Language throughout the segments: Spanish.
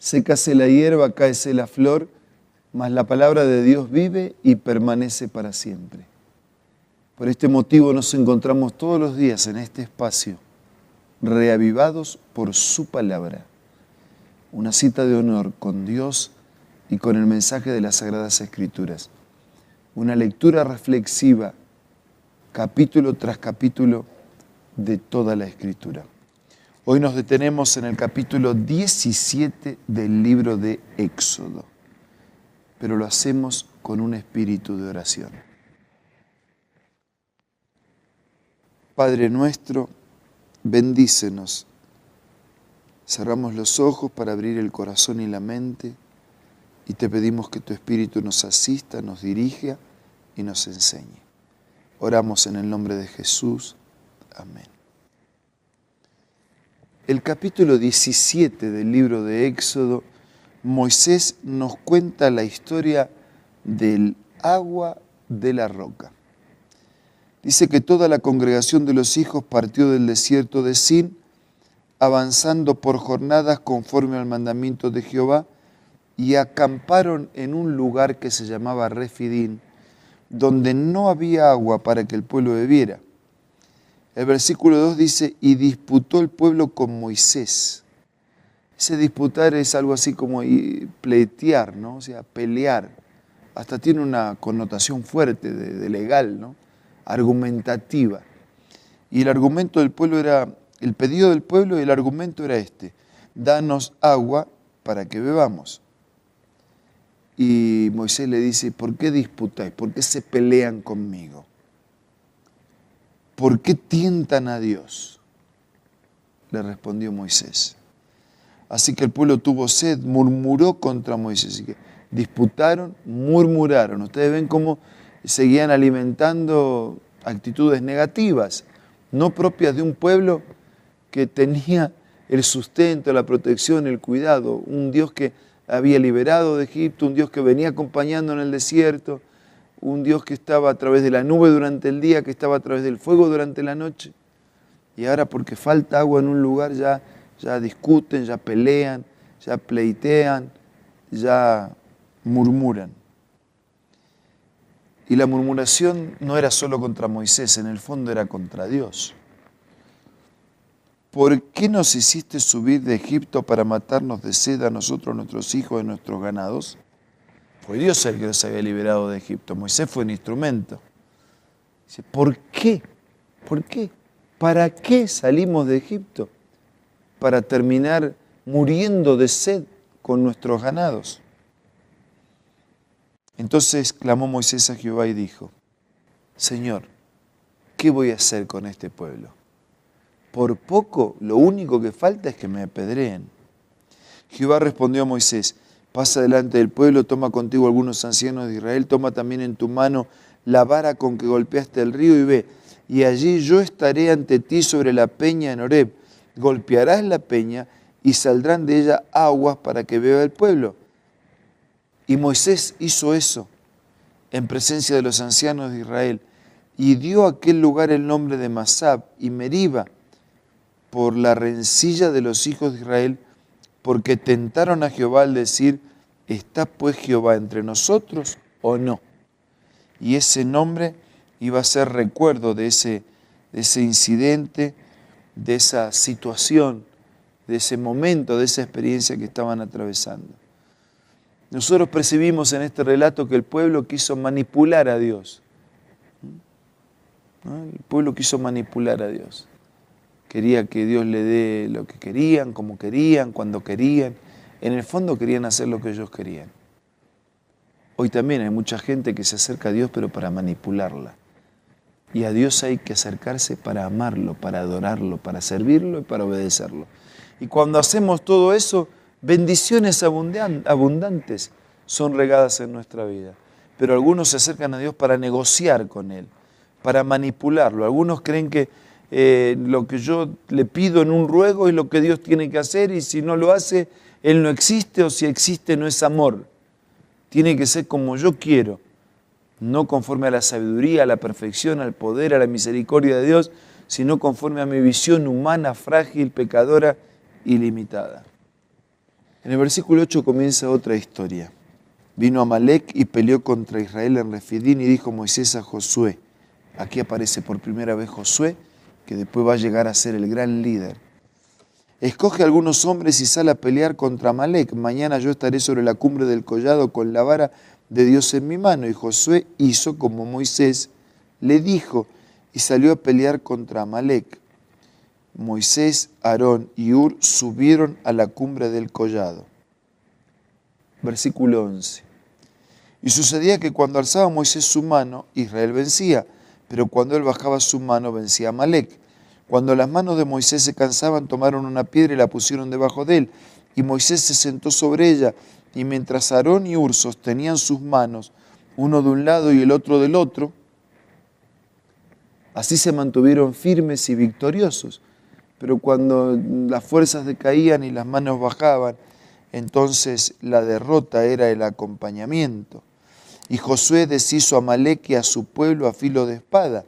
sécase la hierba, cáese la flor, mas la palabra de Dios vive y permanece para siempre. Por este motivo nos encontramos todos los días en este espacio, reavivados por su palabra. Una cita de honor con Dios y con el mensaje de las Sagradas Escrituras. Una lectura reflexiva, capítulo tras capítulo, de toda la Escritura. Hoy nos detenemos en el capítulo 17 del libro de Éxodo, pero lo hacemos con un espíritu de oración. Padre nuestro, bendícenos. Cerramos los ojos para abrir el corazón y la mente y te pedimos que tu Espíritu nos asista, nos dirija y nos enseñe. Oramos en el nombre de Jesús. Amén. El capítulo 17 del libro de Éxodo, Moisés nos cuenta la historia del agua de la roca. Dice que toda la congregación de los hijos partió del desierto de Sin, avanzando por jornadas conforme al mandamiento de Jehová, y acamparon en un lugar que se llamaba Refidín, donde no había agua para que el pueblo bebiera. El versículo 2 dice, y disputó el pueblo con Moisés. Ese disputar es algo así como pleitear, ¿no? O sea, pelear. Hasta tiene una connotación fuerte de legal, ¿no? Argumentativa. Y el argumento del pueblo era, el pedido del pueblo y el argumento era este: danos agua para que bebamos. Y Moisés le dice, ¿por qué disputáis? ¿Por qué se pelean conmigo? ¿Por qué tientan a Dios? Le respondió Moisés. Así que el pueblo tuvo sed, murmuró contra Moisés. Así que disputaron, murmuraron. Ustedes ven cómo seguían alimentando actitudes negativas, no propias de un pueblo que tenía el sustento, la protección, el cuidado. Un Dios que había liberado de Egipto, un Dios que venía acompañando en el desierto, un Dios que estaba a través de la nube durante el día, que estaba a través del fuego durante la noche. Y ahora porque falta agua en un lugar ya discuten, ya pelean, ya pleitean, ya murmuran. Y la murmuración no era solo contra Moisés, en el fondo era contra Dios. ¿Por qué nos hiciste subir de Egipto para matarnos de sed a nosotros, nuestros hijos y nuestros ganados? Fue Dios el que nos había liberado de Egipto. Moisés fue un instrumento. Dice, ¿por qué? ¿Por qué? ¿Para qué salimos de Egipto? Para terminar muriendo de sed con nuestros ganados. Entonces clamó Moisés a Jehová y dijo, Señor, ¿qué voy a hacer con este pueblo? Por poco, lo único que falta es que me apedreen. Jehová respondió a Moisés, pasa delante del pueblo, toma contigo algunos ancianos de Israel, toma también en tu mano la vara con que golpeaste el río y ve, y allí yo estaré ante ti sobre la peña en Horeb. Golpearás la peña y saldrán de ella aguas para que beba el pueblo. Y Moisés hizo eso en presencia de los ancianos de Israel y dio a aquel lugar el nombre de Masab y Meriba por la rencilla de los hijos de Israel, porque tentaron a Jehová al decir, ¿está pues Jehová entre nosotros o no? Y ese nombre iba a ser recuerdo de ese incidente, de esa situación, de ese momento, de esa experiencia que estaban atravesando. Nosotros percibimos en este relato que el pueblo quiso manipular a Dios. ¿No? El pueblo quiso manipular a Dios. Quería que Dios le dé lo que querían, como querían, cuando querían. En el fondo querían hacer lo que ellos querían. Hoy también hay mucha gente que se acerca a Dios pero para manipularla. Y a Dios hay que acercarse para amarlo, para adorarlo, para servirlo y para obedecerlo. Y cuando hacemos todo eso, bendiciones abundantes son regadas en nuestra vida. Pero algunos se acercan a Dios para negociar con Él, para manipularlo. Algunos creen que lo que yo le pido en un ruego es lo que Dios tiene que hacer y si no lo hace, Él no existe o si existe no es amor. Tiene que ser como yo quiero, no conforme a la sabiduría, a la perfección, al poder, a la misericordia de Dios, sino conforme a mi visión humana, frágil, pecadora y limitada. En el versículo 8 comienza otra historia. Vino Amalec y peleó contra Israel en Refidín y dijo Moisés a Josué. Aquí aparece por primera vez Josué, que después va a llegar a ser el gran líder. Escoge algunos hombres y sal a pelear contra Amalec. Mañana yo estaré sobre la cumbre del collado con la vara de Dios en mi mano. Y Josué hizo como Moisés le dijo y salió a pelear contra Amalec. Moisés, Aarón y Hur subieron a la cumbre del collado. Versículo 11. Y sucedía que cuando alzaba Moisés su mano, Israel vencía, pero cuando él bajaba su mano, vencía a Amalec. Cuando las manos de Moisés se cansaban, tomaron una piedra y la pusieron debajo de él, y Moisés se sentó sobre ella, y mientras Aarón y Hur sostenían sus manos, uno de un lado y el otro del otro, así se mantuvieron firmes y victoriosos. Pero cuando las fuerzas decaían y las manos bajaban, entonces la derrota era el acompañamiento. Y Josué deshizo a Amalec y a su pueblo a filo de espada.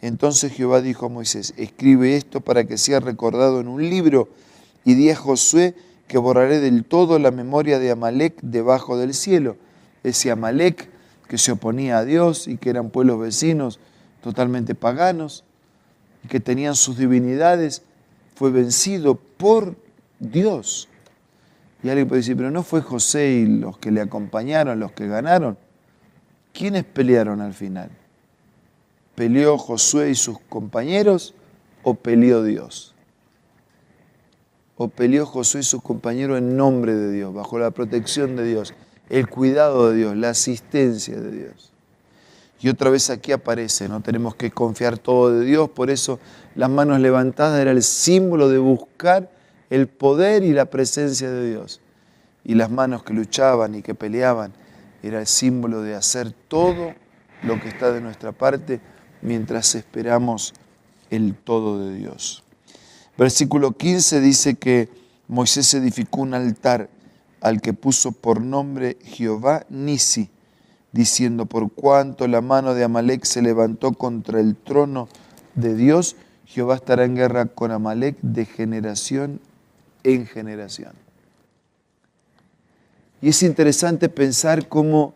Entonces Jehová dijo a Moisés, escribe esto para que sea recordado en un libro, y di a Josué que borraré del todo la memoria de Amalec debajo del cielo. Ese Amalec que se oponía a Dios y que eran pueblos vecinos totalmente paganos y que tenían sus divinidades, fue vencido por Dios. Y alguien puede decir, pero no fue José y los que le acompañaron, los que ganaron. ¿Quiénes pelearon al final? ¿Peleó Josué y sus compañeros o peleó Dios? ¿O peleó Josué y sus compañeros en nombre de Dios, bajo la protección de Dios, el cuidado de Dios, la asistencia de Dios? Y otra vez aquí aparece, no tenemos que confiar todo de Dios, por eso las manos levantadas era el símbolo de buscar el poder y la presencia de Dios. Y las manos que luchaban y que peleaban era el símbolo de hacer todo lo que está de nuestra parte mientras esperamos el todo de Dios. Versículo 15 dice que Moisés edificó un altar al que puso por nombre Jehová Nisi, diciendo, por cuanto la mano de Amalec se levantó contra el trono de Dios, Jehová estará en guerra con Amalec de generación en generación. Y es interesante pensar cómo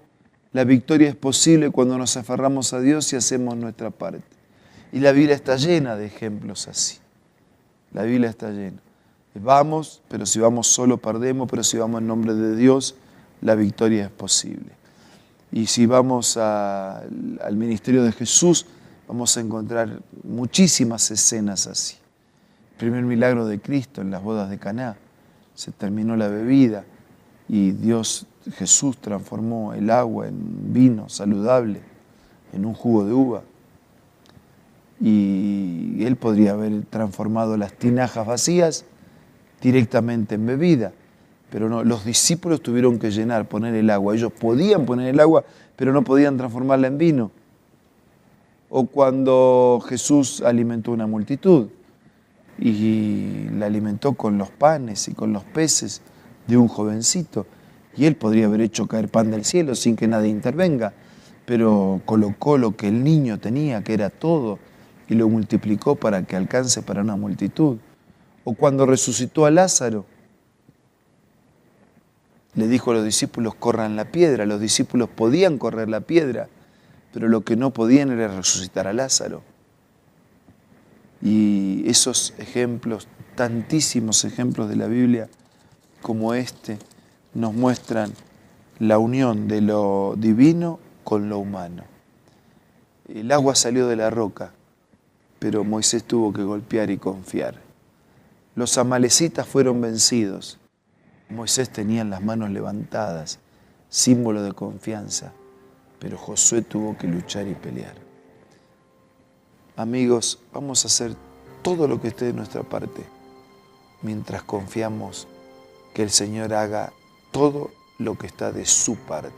la victoria es posible cuando nos aferramos a Dios y hacemos nuestra parte. Y la Biblia está llena de ejemplos así. La Biblia está llena. Vamos, pero si vamos solo perdemos, pero si vamos en nombre de Dios, la victoria es posible. Y si vamos al ministerio de Jesús, vamos a encontrar muchísimas escenas así. El primer milagro de Cristo en las bodas de Caná, se terminó la bebida y Jesús transformó el agua en vino saludable, en un jugo de uva. Y Él podría haber transformado las tinajas vacías directamente en bebida. Pero no, los discípulos tuvieron que poner el agua. Ellos podían poner el agua, pero no podían transformarla en vino. O cuando Jesús alimentó una multitud y la alimentó con los panes y con los peces de un jovencito. Y él podría haber hecho caer pan del cielo sin que nadie intervenga, pero colocó lo que el niño tenía, que era todo, y lo multiplicó para que alcance para una multitud. O cuando resucitó a Lázaro, le dijo a los discípulos, corran la piedra. Los discípulos podían correr la piedra, pero lo que no podían era resucitar a Lázaro. Y esos ejemplos, tantísimos ejemplos de la Biblia como este, nos muestran la unión de lo divino con lo humano. El agua salió de la roca, pero Moisés tuvo que golpear y confiar. Los amalecitas fueron vencidos. Moisés tenía las manos levantadas, símbolo de confianza, pero Josué tuvo que luchar y pelear. Amigos, vamos a hacer todo lo que esté de nuestra parte mientras confiamos que el Señor haga todo lo que está de su parte.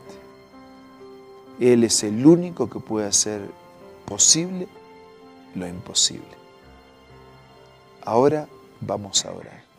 Él es el único que puede hacer posible lo imposible. Ahora vamos a orar.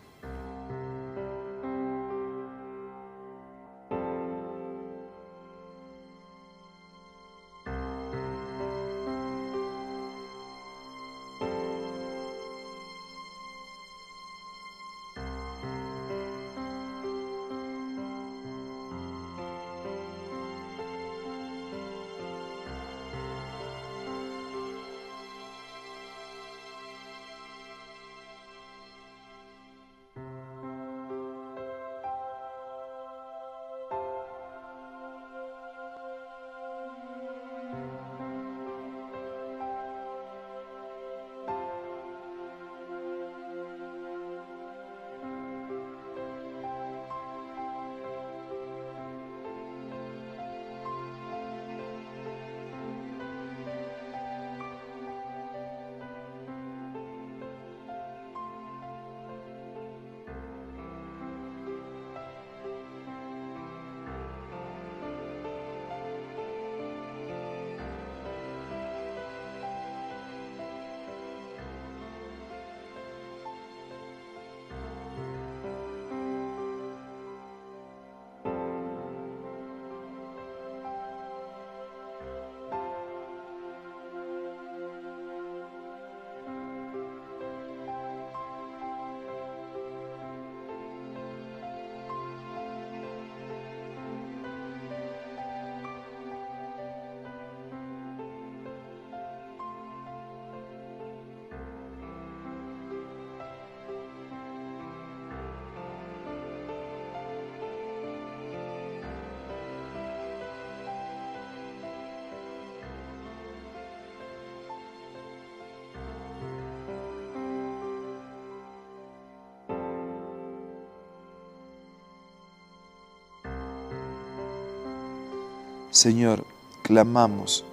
Señor, clamamos,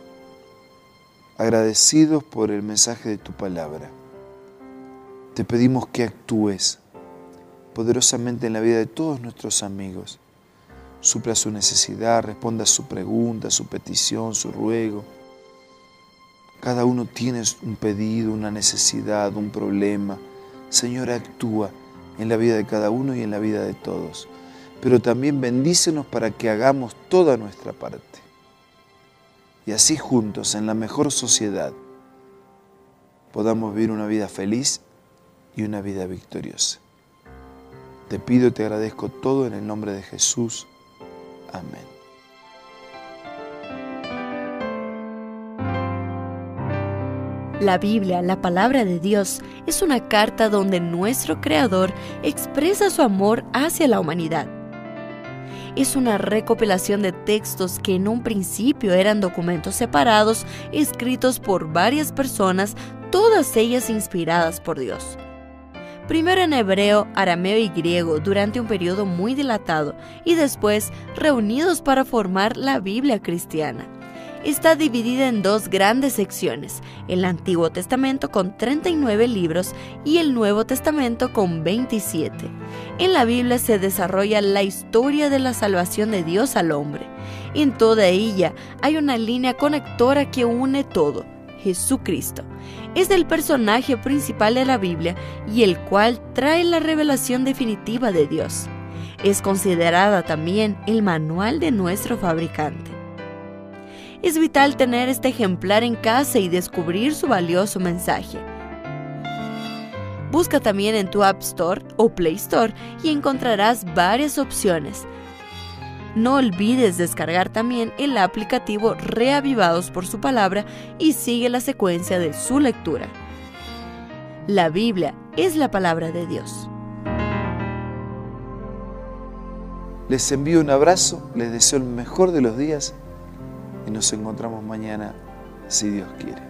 agradecidos por el mensaje de tu palabra. Te pedimos que actúes poderosamente en la vida de todos nuestros amigos. Supla su necesidad, responda a su pregunta, su petición, su ruego. Cada uno tiene un pedido, una necesidad, un problema. Señor, actúa en la vida de cada uno y en la vida de todos. Pero también bendícenos para que hagamos toda nuestra parte. Y así juntos, en la mejor sociedad, podamos vivir una vida feliz y una vida victoriosa. Te pido y te agradezco todo en el nombre de Jesús. Amén. La Biblia, la palabra de Dios, es una carta donde nuestro Creador expresa su amor hacia la humanidad. Es una recopilación de textos que en un principio eran documentos separados, escritos por varias personas, todas ellas inspiradas por Dios. Primero en hebreo, arameo y griego durante un periodo muy dilatado y después reunidos para formar la Biblia cristiana. Está dividida en dos grandes secciones, el Antiguo Testamento con 39 libros y el Nuevo Testamento con 27. En la Biblia se desarrolla la historia de la salvación de Dios al hombre. En toda ella hay una línea conectora que une todo, Jesucristo. Es el personaje principal de la Biblia y el cual trae la revelación definitiva de Dios. Es considerada también el manual de nuestro fabricante. Es vital tener este ejemplar en casa y descubrir su valioso mensaje. Busca también en tu App Store o Play Store y encontrarás varias opciones. No olvides descargar también el aplicativo Reavivados por su palabra y sigue la secuencia de su lectura. La Biblia es la palabra de Dios. Les envío un abrazo, les deseo el mejor de los días y nos encontramos mañana, si Dios quiere.